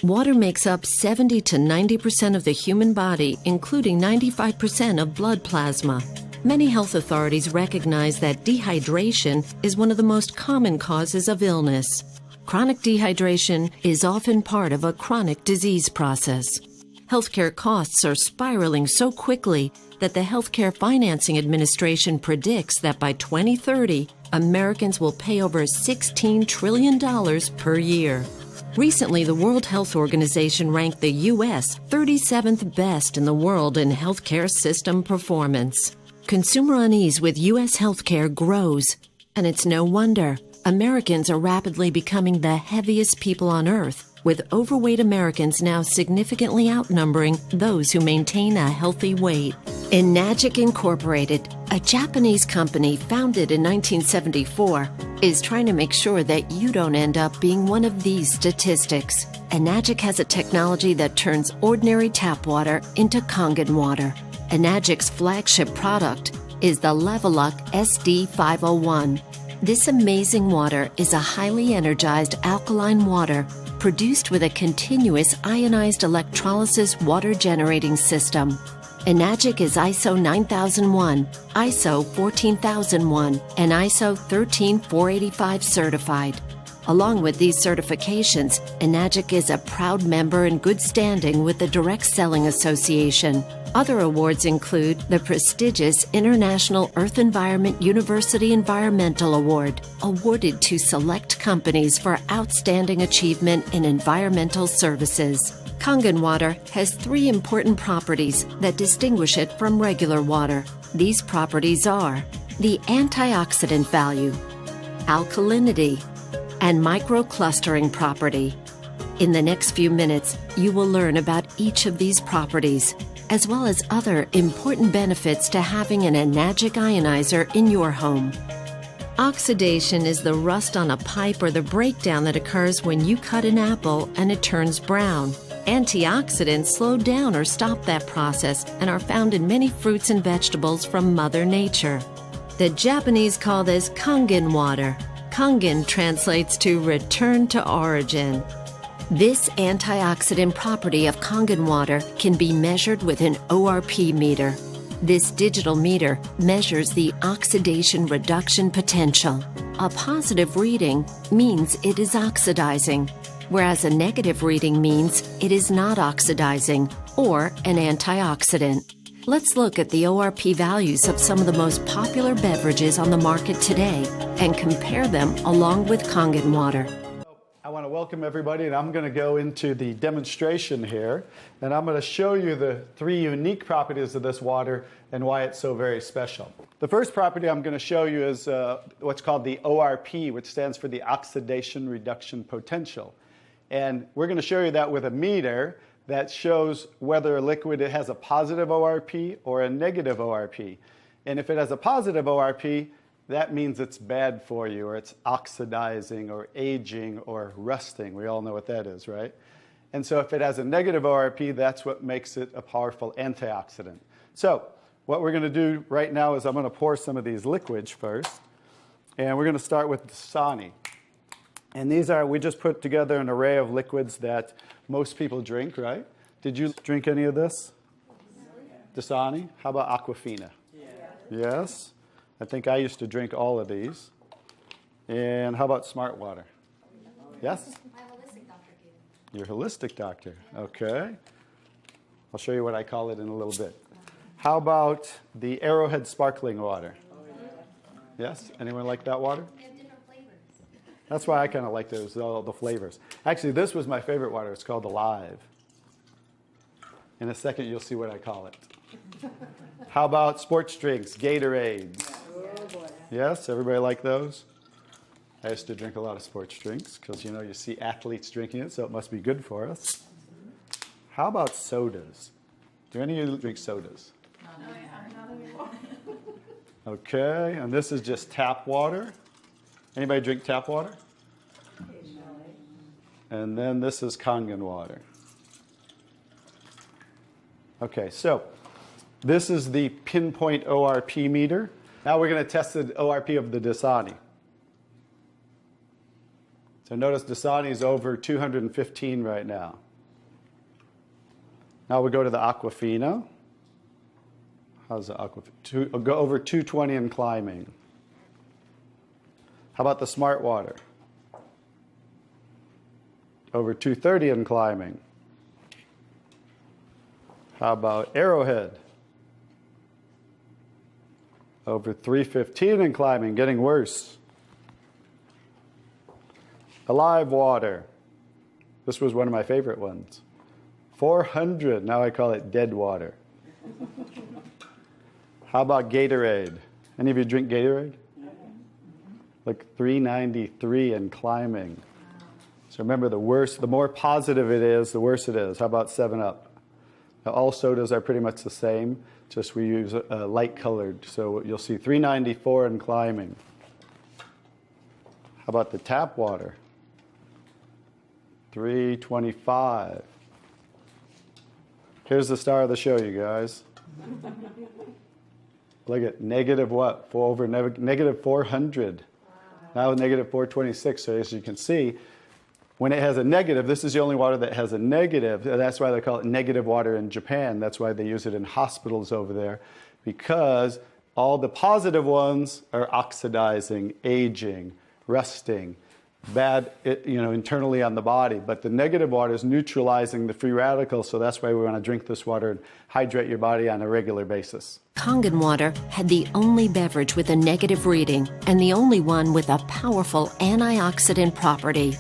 Water makes up 70 to 90% of the human body, including 95% of blood plasma. Many health authorities recognize that dehydration is one of the most common causes of illness. Chronic dehydration is often part of a chronic disease process. Healthcare costs are spiraling so quickly that the Healthcare Financing Administration predicts that by 2030, Americans will pay over $16 trillion per year. Recently, the World Health Organization ranked the U.S. 37th best in the world in healthcare system performance. Consumer unease with U.S. healthcare grows, and it's no wonder. Americans are rapidly becoming the heaviest people on Earth, with overweight Americans now significantly outnumbering those who maintain a healthy weight. Enagic Incorporated, a Japanese company founded in 1974, is trying to make sure that you don't end up being one of these statistics. Enagic has a technology that turns ordinary tap water into Kangen water. Enagic's flagship product is the Leveluck SD501. This amazing water is a highly energized alkaline water produced with a continuous ionized electrolysis water generating system. Enagic is ISO 9001, ISO 14001, and ISO 13485 certified. Along with these certifications, Enagic is a proud member in good standing with the Direct Selling Association. Other awards include the prestigious International Earth Environment University Environmental Award, awarded to select companies for outstanding achievement in environmental services. Kangen water has 3 important properties that distinguish it from regular water. These properties are the antioxidant value, alkalinity, and microclustering property. In the next few minutes, you will learn about each of these properties, as well as other important benefits to having an Enagic ionizer in your home. Oxidation is the rust on a pipe or the breakdown that occurs when you cut an apple and it turns brown. Antioxidants slow down or stop that process and are found in many fruits and vegetables from Mother Nature. The Japanese call this Kangen water. Kangen translates to return to origin. This antioxidant property of Kangen water can be measured with an ORP meter. This digital meter measures the oxidation reduction potential. A positive reading means it is oxidizing, whereas a negative reading means it is not oxidizing or an antioxidant. Let's look at the ORP values of some of the most popular beverages on the market today and compare them along with Kangen water. I want to welcome everybody, and I'm going to go into the demonstration here, and I'm going to show you the 3 unique properties of this water and why it's so very special. The first property I'm going to show you is what's called the ORP, which stands for the oxidation reduction potential. And we're going to show you that with a meter that shows whether a liquid has a positive ORP or a negative ORP. And if it has a positive ORP, that means it's bad for you, or it's oxidizing, or aging, or rusting. We all know what that is, right? And so if it has a negative ORP, that's what makes it a powerful antioxidant. So what we're going to do right now is I'm going to pour some of these liquids first. And we're going to start with Dasani. And these are, we just put together an array of liquids that most people drink, right? Did you drink any of this? Dasani? How about Aquafina? Yeah. Yes? I think I used to drink all of these. And how about Smart Water? Yes? My holistic doctor gave it. Your holistic doctor. Okay. I'll show you what I call it in a little bit. How about the Arrowhead Sparkling Water? Yes? Anyone like that water? They have different flavors. That's why I kind of like those, all the flavors. Actually, this was my favorite water. It's called Alive. In a second, you'll see what I call it. How about sports drinks, Gatorades? Yes, everybody like those? I used to drink a lot of sports drinks because, you know, you see athletes drinking it, so it must be good for us. How about sodas? Do any of you drink sodas? Okay, and this is just tap water. Anybody drink tap water? And then this is Kangen water. Okay, so this is the pinpoint ORP meter. Now we're going to test the ORP of the Dasani. So notice Dasani is over 215 right now. Now we go to the Aquafina. How's the Aquafina? Go over 220 and climbing. How about the Smart Water? Over 230 and climbing. How about Arrowhead? Over 315 and climbing, getting worse. Alive Water. This was one of my favorite ones. 400, now I call it dead water. How about Gatorade? Any of you drink Gatorade? Like 393 and climbing. So remember, the more positive it is, the worse it is. How about 7-Up? Now, all sodas are pretty much the same, just we use light colored. So you'll see 394 and climbing. How about the tap water? 325. Here's the star of the show, you guys. Look at negative what? Negative 400. Now negative 426. So as you can see, when it has a negative, this is the only water that has a negative. That's why they call it negative water in Japan. That's why they use it in hospitals over there, because all the positive ones are oxidizing, aging, rusting, bad, internally on the body. But the negative water is neutralizing the free radicals, so that's why we want to drink this water and hydrate your body on a regular basis. Kangen Water had the only beverage with a negative reading and the only one with a powerful antioxidant property.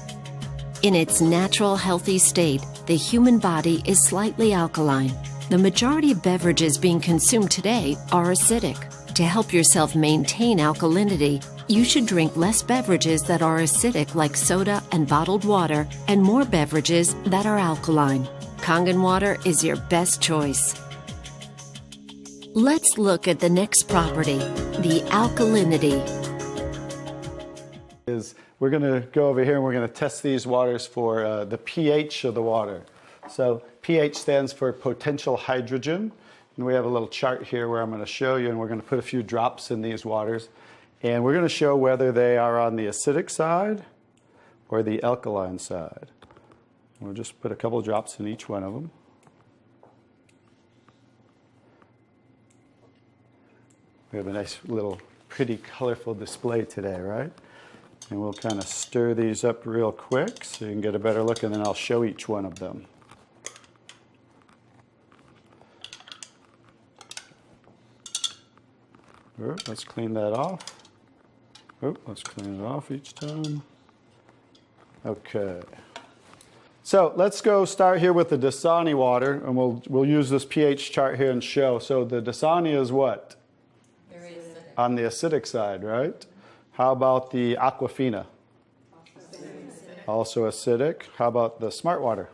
In its natural, healthy state, the human body is slightly alkaline. The majority of beverages being consumed today are acidic. To help yourself maintain alkalinity, you should drink less beverages that are acidic like soda and bottled water, and more beverages that are alkaline. Kangen Water is your best choice. Let's look at the next property, the alkalinity. We're going to go over here and we're going to test these waters for the pH of the water. So pH stands for potential hydrogen. And we have a little chart here where I'm going to show you, and we're going to put a few drops in these waters. And we're going to show whether they are on the acidic side or the alkaline side. We'll just put a couple drops in each one of them. We have a nice little pretty colorful display today, right? And we'll kind of stir these up real quick so you can get a better look, and then I'll show each one of them. Let's clean that off. Let's clean it off each time. Okay. So let's go start here with the Dasani water, and we'll use this pH chart here and show. So the Dasani is what? Very acidic. On the acidic side, right? How about the Aquafina? Also acidic. How about the Smart Water?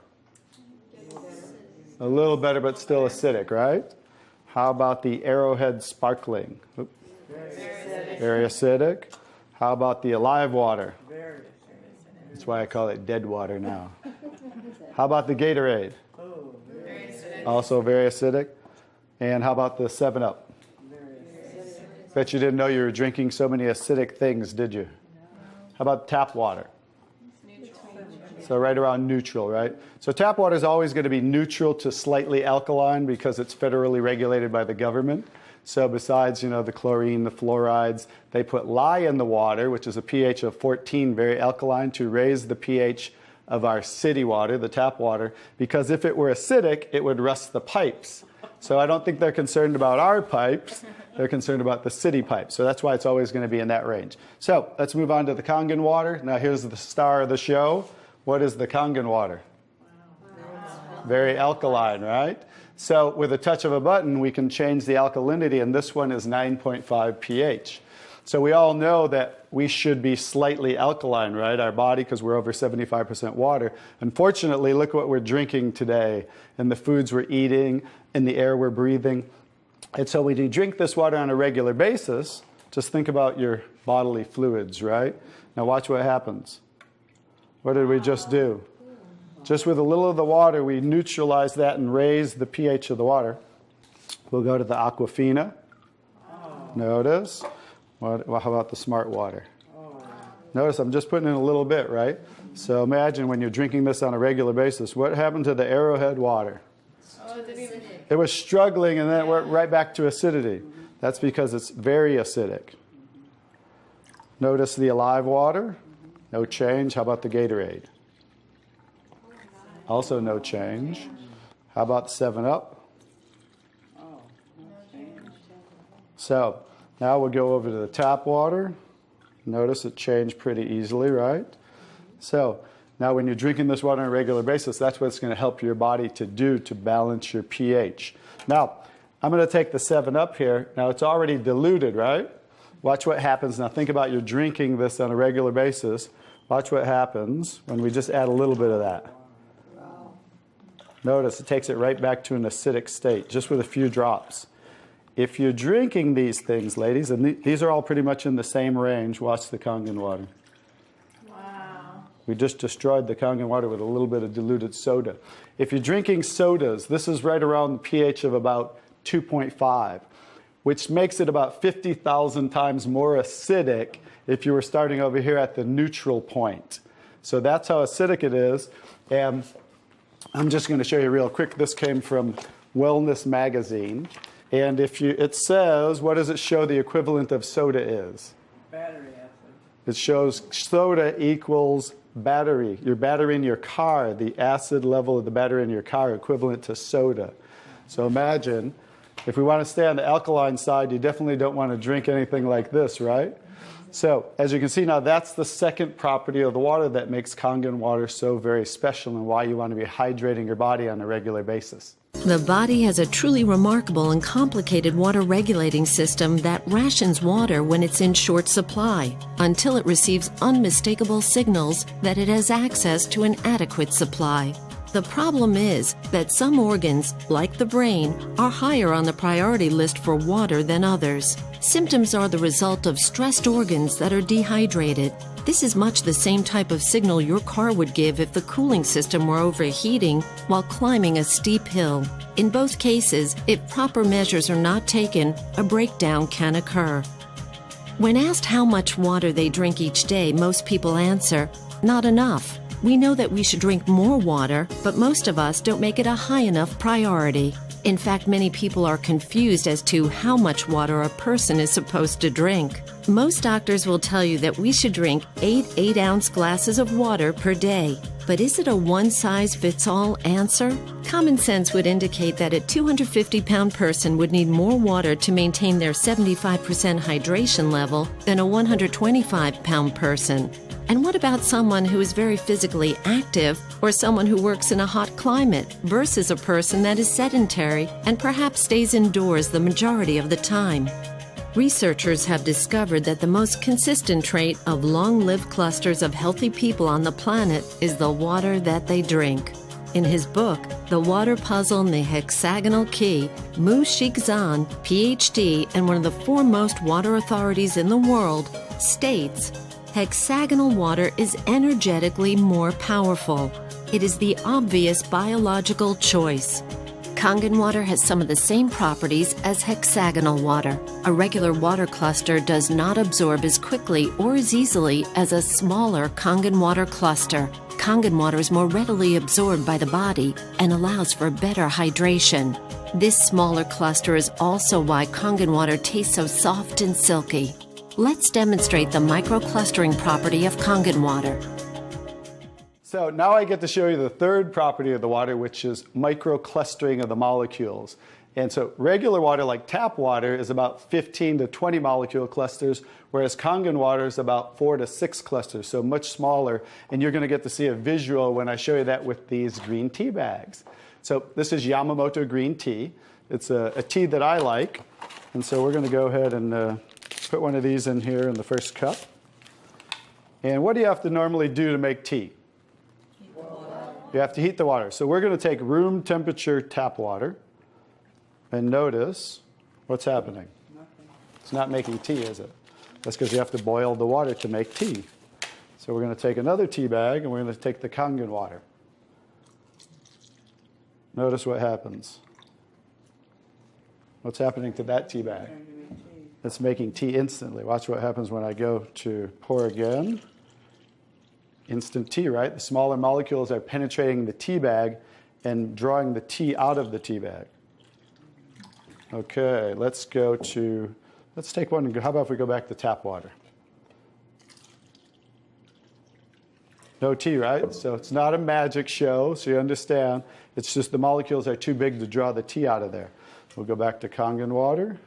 A little better, but still acidic, right? How about the Arrowhead Sparkling? Very acidic. How about the Alive Water? That's why I call it dead water now. How about the Gatorade? Also very acidic. And how about the 7-Up? Bet you didn't know you were drinking so many acidic things, did you? How about tap water? So right around neutral, right? So tap water is always going to be neutral to slightly alkaline because it's federally regulated by the government. So besides, the chlorine, the fluorides, they put lye in the water, which is a pH of 14, very alkaline, to raise the pH of our city water, the tap water, because if it were acidic, it would rust the pipes. So I don't think they're concerned about our pipes. They're concerned about the city pipes. So that's why it's always going to be in that range. So let's move on to the Kangen water. Now here's the star of the show. What is the Kangen water? Very alkaline, right? So with a touch of a button, we can change the alkalinity, and this one is 9.5 pH. So we all know that we should be slightly alkaline, right? Our body, because we're over 75% water. Unfortunately, look what we're drinking today, and the foods we're eating, and the air we're breathing. And so when you drink this water on a regular basis, just think about your bodily fluids, right? Now watch what happens. What did we just do? Just with a little of the water, we neutralize that and raise the pH of the water. We'll go to the Aquafina. Notice. How about the Smart Water? Notice I'm just putting in a little bit, right? So imagine when you're drinking this on a regular basis, what happened to the Arrowhead water? Oh, it didn't even. It was struggling, and then it went right back to acidity. That's because it's very acidic. Notice the Alive water, no change. How about the Gatorade? Also no change. How about 7-Up? So now we'll go over to the tap water. Notice it changed pretty easily, right? So now when you're drinking this water on a regular basis, that's what it's going to help your body to do to balance your pH. Now, I'm going to take the 7-Up here. Now, it's already diluted, right? Watch what happens. Now, think about you're drinking this on a regular basis. Watch what happens when we just add a little bit of that. Notice it takes it right back to an acidic state, just with a few drops. If you're drinking these things, ladies, and these are all pretty much in the same range, watch the Kangen water. Wow. We just destroyed the Kangen water with a little bit of diluted soda. If you're drinking sodas, this is right around the pH of about 2.5, which makes it about 50,000 times more acidic if you were starting over here at the neutral point. So that's how acidic it is. And I'm just going to show you real quick. This came from Wellness Magazine. And it says, what does it show the equivalent of soda is? Battery acid. It shows soda equals battery. Your battery in your car, the acid level of the battery in your car equivalent to soda. So imagine, if we want to stay on the alkaline side, you definitely don't want to drink anything like this, right? So as you can see now, that's the second property of the water that makes Kangen water so very special and why you want to be hydrating your body on a regular basis. The body has a truly remarkable and complicated water regulating system that rations water when it's in short supply until it receives unmistakable signals that it has access to an adequate supply. The problem is that some organs, like the brain, are higher on the priority list for water than others. Symptoms are the result of stressed organs that are dehydrated. This is much the same type of signal your car would give if the cooling system were overheating while climbing a steep hill. In both cases, if proper measures are not taken, a breakdown can occur. When asked how much water they drink each day, most people answer, not enough. We know that we should drink more water, but most of us don't make it a high enough priority. In fact, many people are confused as to how much water a person is supposed to drink. Most doctors will tell you that we should drink 8 8-ounce glasses of water per day. But is it a one-size-fits-all answer? Common sense would indicate that a 250-pound person would need more water to maintain their 75% hydration level than a 125-pound person. And what about someone who is very physically active or someone who works in a hot climate versus a person that is sedentary and perhaps stays indoors the majority of the time? Researchers have discovered that the most consistent trait of long-lived clusters of healthy people on the planet is the water that they drink. In his book, The Water Puzzle and the Hexagonal Key, Mu Shikzan, PhD and one of the foremost water authorities in the world, states, hexagonal water is energetically more powerful. It is the obvious biological choice. Kangen water has some of the same properties as hexagonal water. A regular water cluster does not absorb as quickly or as easily as a smaller Kangen water cluster. Kangen water is more readily absorbed by the body and allows for better hydration. This smaller cluster is also why Kangen water tastes so soft and silky. Let's demonstrate the microclustering property of Kangen water. So now I get to show you the third property of the water, which is microclustering of the molecules. And so regular water, like tap water, is about 15 to 20 molecule clusters, whereas Kangen water is about 4 to 6 clusters, so much smaller. And you're going to get to see a visual when I show you that with these green tea bags. So this is Yamamoto green tea. It's a tea that I like. And so we're going to go ahead and put one of these in here in the first cup. And what do you have to normally do to make tea? You have to heat the water. So we're going to take room temperature tap water. And notice what's happening. It's not making tea, is it? That's because you have to boil the water to make tea. So we're going to take another tea bag and we're going to take the Kangen water. Notice what happens. What's happening to that tea bag? It's making tea instantly. Watch what happens when I go to pour again. Instant tea, right? The smaller molecules are penetrating the tea bag and drawing the tea out of the tea bag. Okay, let's take one. How about if we go back to tap water? No tea, right? So it's not a magic show, so you understand. It's just the molecules are too big to draw the tea out of there. We'll go back to Kangen water.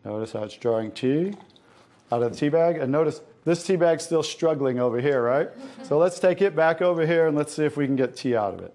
Notice how it's drawing tea out of the tea bag. And notice this tea bag's still struggling over here, right? So let's take it back over here and let's see if we can get tea out of it.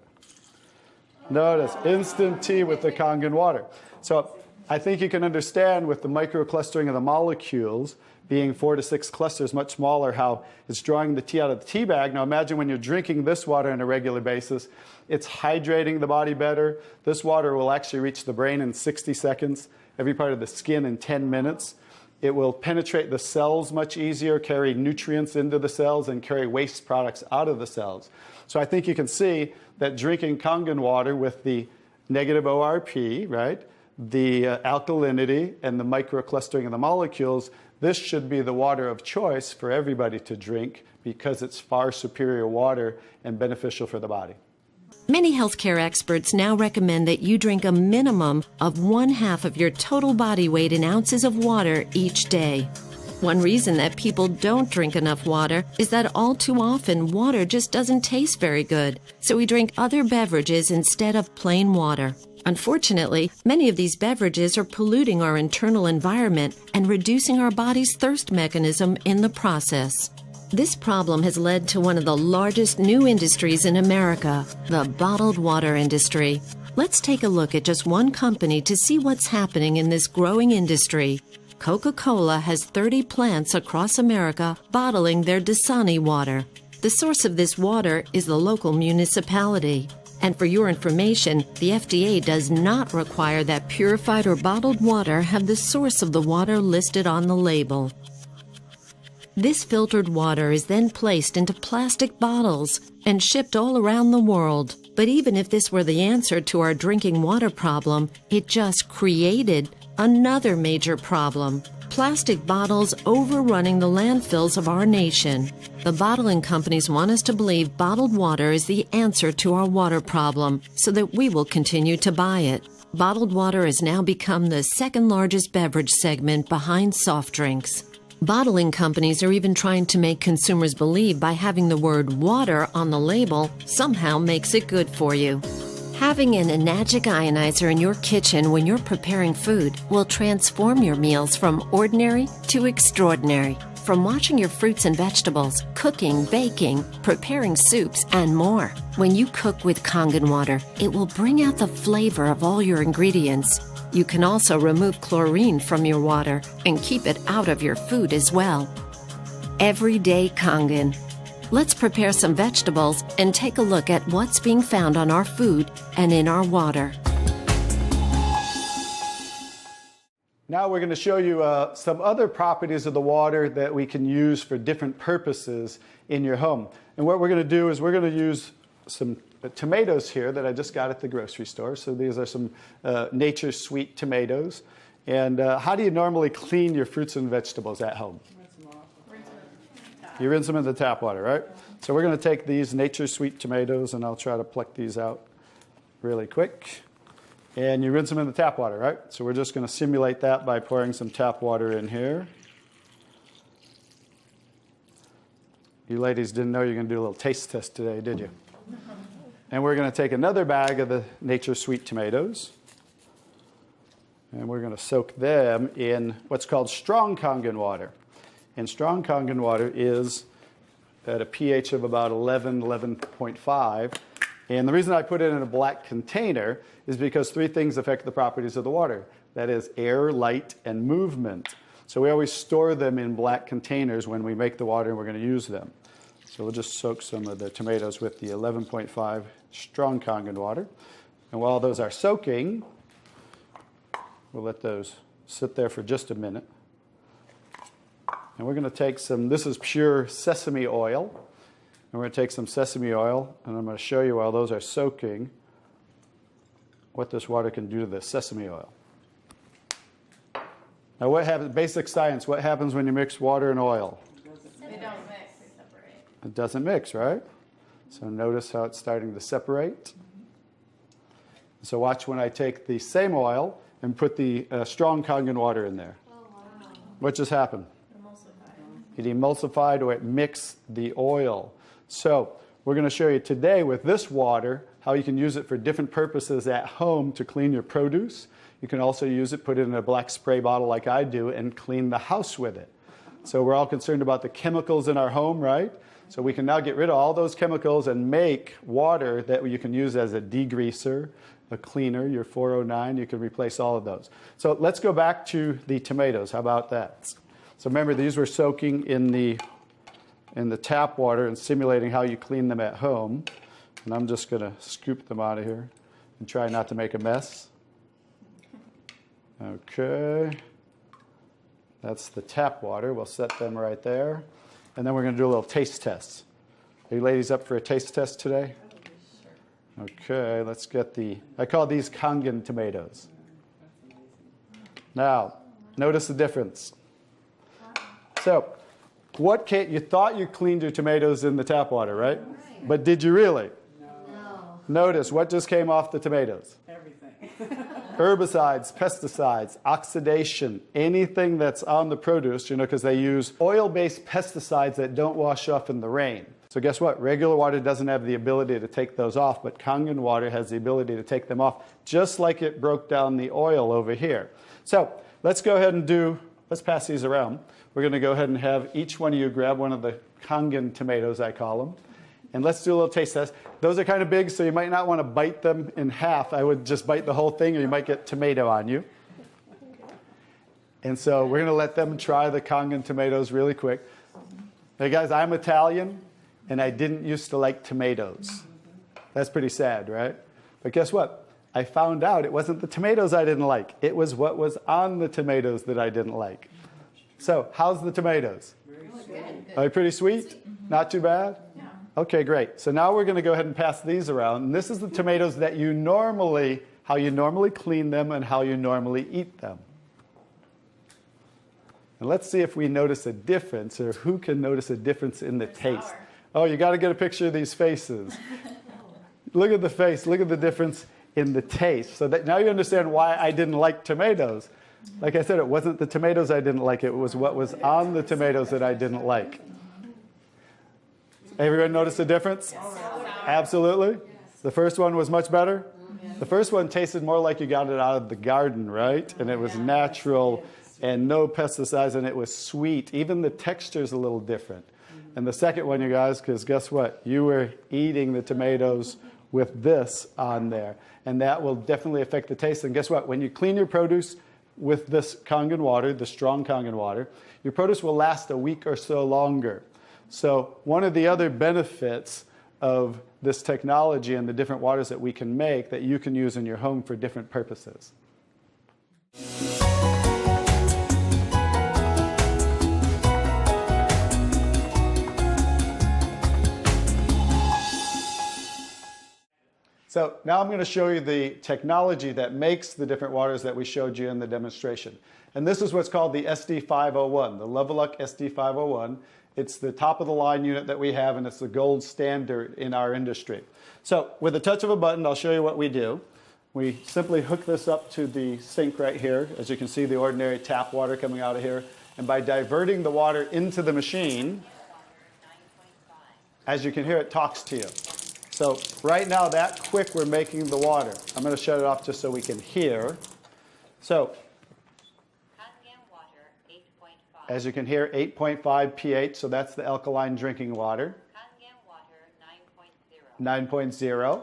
Notice instant tea with the Kangen water. So I think you can understand with the microclustering of the molecules being 4 to 6 clusters, much smaller, how it's drawing the tea out of the tea bag. Now imagine when you're drinking this water on a regular basis, it's hydrating the body better. This water will actually reach the brain in 60 seconds, every part of the skin in 10 minutes. It will penetrate the cells much easier, carry nutrients into the cells, and carry waste products out of the cells. So I think you can see that drinking Kangen water with the negative ORP, right, the alkalinity, and the microclustering of the molecules, this should be the water of choice for everybody to drink because it's far superior water and beneficial for the body. Many healthcare experts now recommend that you drink a minimum of 1/2 of your total body weight in ounces of water each day. One reason that people don't drink enough water is that all too often water just doesn't taste very good, so we drink other beverages instead of plain water. Unfortunately, many of these beverages are polluting our internal environment and reducing our body's thirst mechanism in the process. This problem has led to one of the largest new industries in America, the bottled water industry. Let's take a look at just one company to see what's happening in this growing industry. Coca-Cola has 30 plants across America bottling their Dasani water. The source of this water is the local municipality. And for your information, the FDA does not require that purified or bottled water have the source of the water listed on the label. This filtered water is then placed into plastic bottles and shipped all around the world. But even if this were the answer to our drinking water problem, it just created another major problem: plastic bottles overrunning the landfills of our nation. The bottling companies want us to believe bottled water is the answer to our water problem, so that we will continue to buy it. Bottled water has now become the second largest beverage segment behind soft drinks. Bottling companies are even trying to make consumers believe by having the word water on the label somehow makes it good for you. Having an Enagic ionizer in your kitchen when you're preparing food will transform your meals from ordinary to extraordinary. From washing your fruits and vegetables, cooking, baking, preparing soups, and more. When you cook with Kangen water, it will bring out the flavor of all your ingredients. You can also remove chlorine from your water and keep it out of your food as well. Everyday Kangen. Let's prepare some vegetables and take a look at what's being found on our food and in our water. Now we're going to show you some other properties of the water that we can use for different purposes in your home. And what we're going to do is we're going to use some tomatoes here that I just got at the grocery store. So these are some Nature's Sweet tomatoes. And how do you normally clean your fruits and vegetables at home? You rinse them in the tap water, right? So we're going to take these Nature's Sweet tomatoes, and I'll try to pluck these out really quick. And you rinse them in the tap water, right? So we're just going to simulate that by pouring some tap water in here. You ladies didn't know you were going to do a little taste test today, did you? And we're going to take another bag of the Nature's Sweet tomatoes, and we're going to soak them in what's called strong Kangen water. And strong Kangen water is at a pH of about 11, 11.5. And the reason I put it in a black container is because 3 things affect the properties of the water. That is air, light, and movement. So we always store them in black containers when we make the water and we're going to use them. So we'll just soak some of the tomatoes with the 11.5 strong Kangen water. And while those are soaking, we'll let those sit there for just a minute. And we're going to take some, this is pure sesame oil. And we're going to take some sesame oil, and I'm going to show you while those are soaking what this water can do to the sesame oil. Now what happens, basic science, what happens when you mix water and oil? They don't mix, they separate. It doesn't mix, right? So notice how it's starting to separate. So watch when I take the same oil and put the strong Kangen water in there. What just happened? It emulsified or it mixed the oil. So we're going to show you today with this water how you can use it for different purposes at home to clean your produce. You can also use it, put it in a black spray bottle like I do, and clean the house with it. So we're all concerned about the chemicals in our home, right? So we can now get rid of all those chemicals and make water that you can use as a degreaser, a cleaner, your 409. You can replace all of those. So let's go back to the tomatoes. How about that? So remember, these were soaking in the tap water and simulating how you clean them at home. And I'm just going to scoop them out of here and try not to make a mess. Okay. That's the tap water. We'll set them right there. And then we're going to do a little taste test. Are you ladies up for a taste test today? Okay, let's get I call these Kangen tomatoes. Now, notice the difference. So, you thought you cleaned your tomatoes in the tap water, right? But did you really? No. Notice what just came off the tomatoes. Everything. Herbicides, pesticides, oxidation, anything that's on the produce, because they use oil-based pesticides that don't wash off in the rain. So guess what? Regular water doesn't have the ability to take those off, but Kangen water has the ability to take them off, just like it broke down the oil over here. So let's go ahead and let's pass these around. We're going to go ahead and have each one of you grab one of the Kangen tomatoes, I call them. And let's do a little taste test. Those are kind of big, so you might not want to bite them in half. I would just bite the whole thing, or you might get tomato on you. And so we're going to let them try the Kangen tomatoes really quick. Hey guys, I'm Italian, and I didn't used to like tomatoes. That's pretty sad, right? But guess what? I found out it wasn't the tomatoes I didn't like. It was what was on the tomatoes that I didn't like. So how's the tomatoes? Are they pretty sweet? Not too bad? Okay, great. So now we're going to go ahead and pass these around. And this is the tomatoes that how you normally clean them and how you normally eat them. And let's see if we notice a difference, or who can notice a difference in the taste. Oh, you got to get a picture of these faces. Look at the face. Look at the difference in the taste. So that now you understand why I didn't like tomatoes. Like I said, it wasn't the tomatoes I didn't like. It was what was on the tomatoes that I didn't like. Everyone notice the difference? Yes. Absolutely? Yes. The first one was much better? Yes. The first one tasted more like you got it out of the garden, right? And it was natural and no pesticides, and it was sweet. Even the texture's a little different. And the second one, you guys, because guess what? You were eating the tomatoes with this on there. And that will definitely affect the taste. And guess what? When you clean your produce with this Kangen water, the strong Kangen water, your produce will last a week or so longer. So one of the other benefits of this technology and the different waters that we can make that you can use in your home for different purposes. So now I'm going to show you the technology that makes the different waters that we showed you in the demonstration. And this is what's called the SD501, the Leveluck SD501. It's the top of the line unit that we have, and it's the gold standard in our industry. So with the touch of a button, I'll show you what we do. We simply hook this up to the sink right here. As you can see, the ordinary tap water coming out of here. And by diverting the water into the machine, as you can hear, it talks to you. So right now, that quick, we're making the water. I'm going to shut it off just so we can hear. So as you can hear, 8.5 pH, so that's the alkaline drinking water. Kangen water 9.0. 9.0. Kangen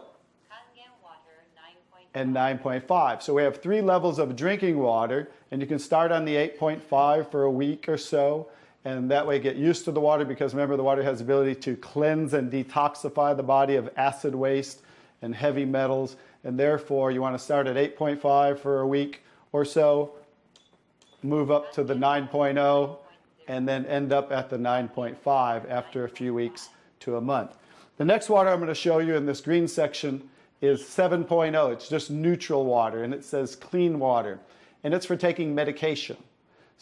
water 9.5. And 9.5. So we have 3 levels of drinking water, and you can start on the 8.5 for a week or so, and that way get used to the water, because remember, the water has the ability to cleanse and detoxify the body of acid waste and heavy metals, and therefore you want to start at 8.5 for a week or so, move up to the 9.0, and then end up at the 9.5 after a few weeks to a month. The next water I'm going to show you in this green section is 7.0. It's just neutral water, and it says clean water. And it's for taking medication.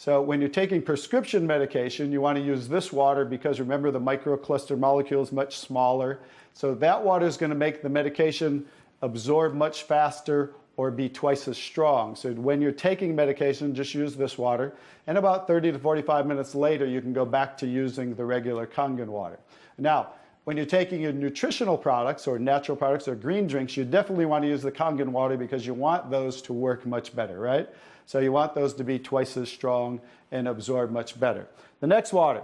So when you're taking prescription medication, you want to use this water because remember the microcluster molecule is much smaller. So that water is going to make the medication absorb much faster or be twice as strong. So when you're taking medication, just use this water. And about 30 to 45 minutes later, you can go back to using the regular Kangen water. Now, when you're taking your nutritional products or natural products or green drinks, you definitely want to use the Kangen water because you want those to work much better, right? So you want those to be twice as strong and absorb much better. The next water.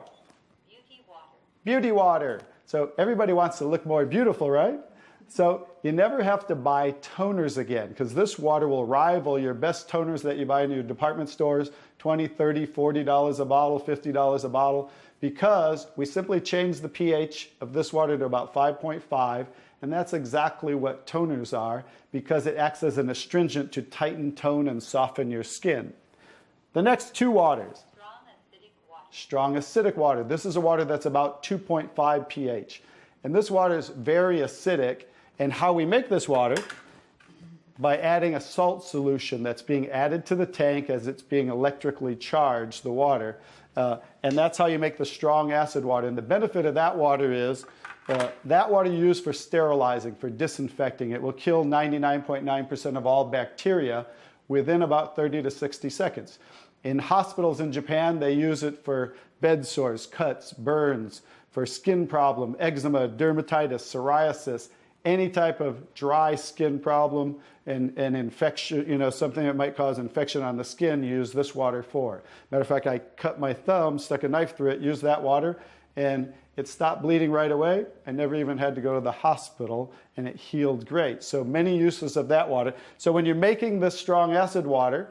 Beauty water. Beauty water. So everybody wants to look more beautiful, right? So you never have to buy toners again because this water will rival your best toners that you buy in your department stores, $20, $30, $40 a bottle, $50 a bottle, because we simply change the pH of this water to about 5.5, and that's exactly what toners are because it acts as an astringent to tighten, tone, and soften your skin. The next two waters. Strong acidic water. Strong acidic water. This is a water that's about 2.5 pH. And this water is very acidic. And how we make this water? By adding a salt solution that's being added to the tank as it's being electrically charged, the water. And that's how you make the strong acid water. And the benefit of that water is that water you use for sterilizing, for disinfecting. It will kill 99.9% of all bacteria within about 30 to 60 seconds. In hospitals in Japan, they use it for bed sores, cuts, burns, for skin problem, eczema, dermatitis, psoriasis, any type of dry skin problem and infection, something that might cause infection on the skin, use this water for. Matter of fact, I cut my thumb, stuck a knife through it, used that water, and it stopped bleeding right away. I never even had to go to the hospital, and it healed great. So many uses of that water. So when you're making this strong acid water,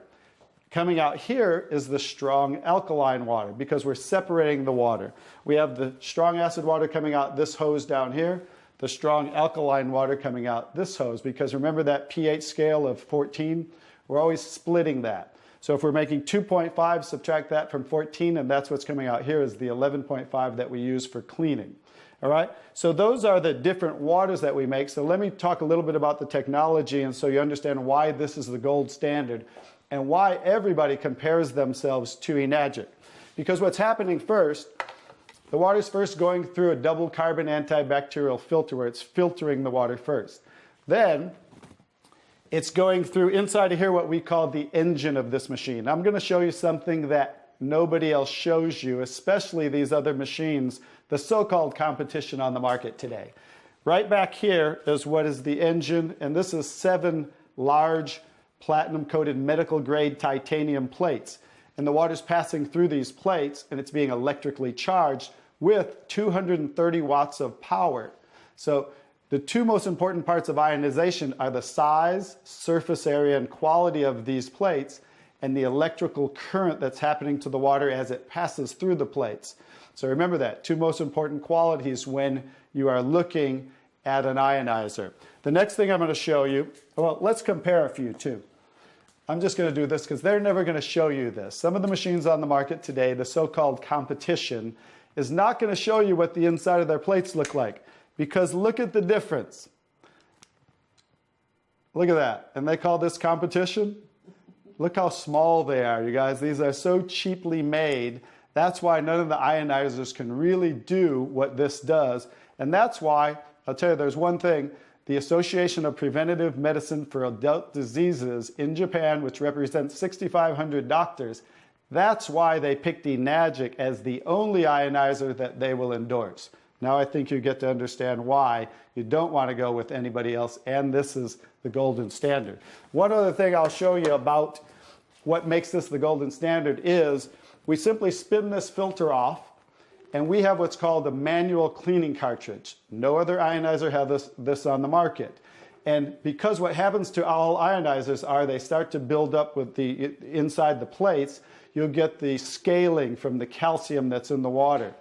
coming out here is the strong alkaline water because we're separating the water. We have the strong acid water coming out this hose down here, the strong alkaline water coming out this hose, because remember that pH scale of 14? We're always splitting that. So if we're making 2.5, subtract that from 14, and that's what's coming out here is the 11.5 that we use for cleaning. All right? So those are the different waters that we make. So let me talk a little bit about the technology, and so you understand why this is the gold standard and why everybody compares themselves to Enagic. Because what's happening first, the water's first going through a double carbon antibacterial filter where it's filtering the water first. Then it's going through inside of here what we call the engine of this machine. I'm going to show you something that nobody else shows you, especially these other machines, the so-called competition on the market today. Right back here is what is the engine, and this is 7 large platinum-coated medical-grade titanium plates. And the water's passing through these plates, and it's being electrically charged with 230 watts of power. So the two most important parts of ionization are the size, surface area, and quality of these plates, and the electrical current that's happening to the water as it passes through the plates. So remember that, two most important qualities when you are looking at an ionizer. The next thing I'm going to show you, well, let's compare a few too. I'm just going to do this because they're never going to show you this. Some of the machines on the market today, the so-called competition, is not going to show you what the inside of their plates look like. Because look at the difference. Look at that. And they call this competition? Look how small they are, you guys. These are so cheaply made. That's why none of the ionizers can really do what this does. And that's why, I'll tell you, there's one thing. The Association of Preventive Medicine for Adult Diseases in Japan, which represents 6,500 doctors, that's why they picked Enagic as the only ionizer that they will endorse. Now I think you get to understand why you don't want to go with anybody else, and this is the golden standard. One other thing I'll show you about what makes this the golden standard is we simply spin this filter off, and we have what's called a manual cleaning cartridge. No other ionizer has this on the market. And because what happens to all ionizers are they start to build up with the inside the plates, you'll get the scaling from the calcium that's in the water.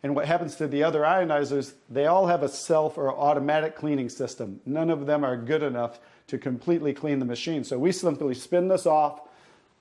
And what happens to the other ionizers, they all have a self or automatic cleaning system. None of them are good enough to completely clean the machine. So we simply spin this off,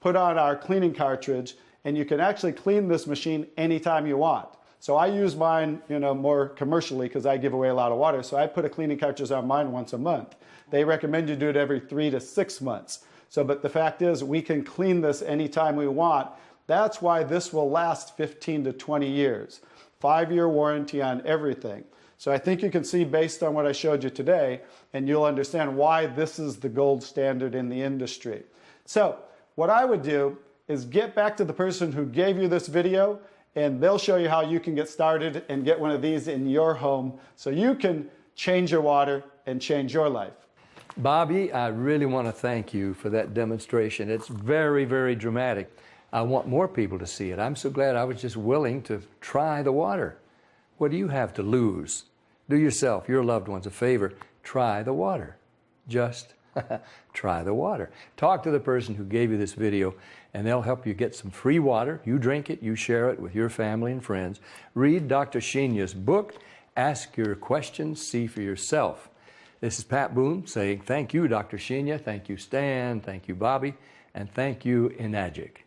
put on our cleaning cartridge, and you can actually clean this machine anytime you want. So I use mine, more commercially because I give away a lot of water. So I put a cleaning cartridge on mine once a month. They recommend you do it every 3 to 6 months. So, but the fact is we can clean this anytime we want. That's why this will last 15 to 20 years. 5-year warranty on everything. So I think you can see based on what I showed you today, and you'll understand why this is the gold standard in the industry. So what I would do is get back to the person who gave you this video, and they'll show you how you can get started and get one of these in your home so you can change your water and change your life. Bobby, I really want to thank you for that demonstration. It's very, very dramatic. I want more people to see it. I'm so glad I was just willing to try the water. What do you have to lose? Do yourself, your loved ones a favor. Try the water. Just try the water. Talk to the person who gave you this video, and they'll help you get some free water. You drink it, you share it with your family and friends. Read Dr. Sheenya's book. Ask your questions, see for yourself. This is Pat Boone saying thank you, Dr. Sheenya. Thank you, Stan. Thank you, Bobby. And thank you, Enagic.